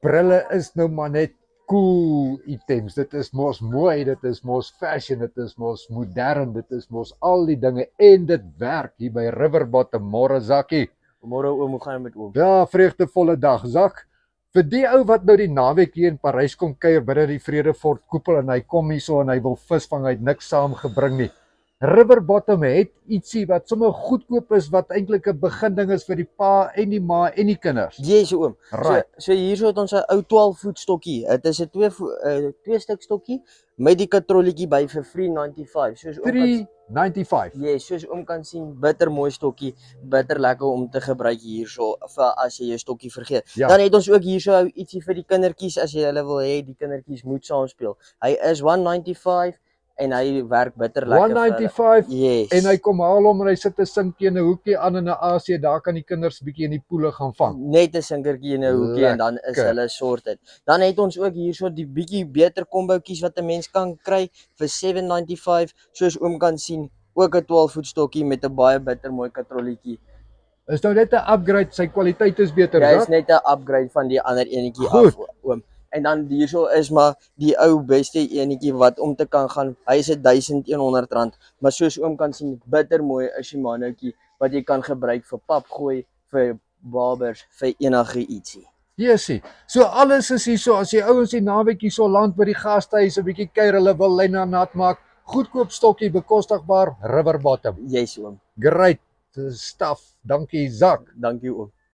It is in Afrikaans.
brille is nou maar net cool items. Dit is mos mooi, dit is mos fashion, dit is mos modern, dit is mos al die dinge en dit werk hier by Riverbottom. Môre Zakkie. Môre oom, hoe gaan dit met oom? Ja, vreugdevolle dag, Zak. Vir die ou wat nou die naweek hier in Parys kom kuier binne die Vredefort koepel en hy kom hier so en hy wil visvang, hy het niks saamgebring nie. Riverbottom het ietsie wat sommer goedkoop is, wat eintlik 'n beginning is vir die pa en die ma en die kinders. Yes oom. Right. So hierso het ons 'n ou 12 voet stokkie. Dit is 'n 2 stuk stokkie met die katrolletjie by vir $3.95. Soos oom kan $3.95. yes, soos oom kan sien, bitter mooi stokkie, bitter lekker om te gebruik hierso vir as jy jou stokkie vergeet. Ja. Dan het ons ook hierso ietsie vir die kindertjies as jy hulle wil hê die kindertjies moet saam speel. Hy is $195 en hy werk bitter lekker. $195 Yes. en hy kom haal hom en hy sit 'n sinkie in 'n hoekie aan in 'n AC, daar kan die kinders bietjie in die poele gaan vang. Net 'n sinkertjie in 'n hoekie en dan is Lekker. hulle sorted. Dan het ons ook hierso die bietjie beter komboutjies wat 'n mens kan kry vir $7.95, soos oom kan sien, ook 'n 12 voet stokkie met 'n baie bitter mooi katrolletjie. Is nou net 'n upgrade, sy kwaliteit is beter, Dit ja? is net 'n upgrade van die ander enetjie Goed. af oom. En dan hierso is maar die ou beste enetjie wat om te kan gaan. Hy is R1,100, maar soos oom kan sien, bitter mooi is die manoutjie wat jy kan gebruik vir papgooi, vir babers, vir enige ietsie. Yesie. So alles is hier so, as jy ouens die naweek hier so land by die gastehuis 'n bietjie kuier, hulle wil lyne nat maak, goedkoop stokkie, bekostigbaar, Riverbottom. Yes oom. Great stuff. Dankie Zak. Dankie oom.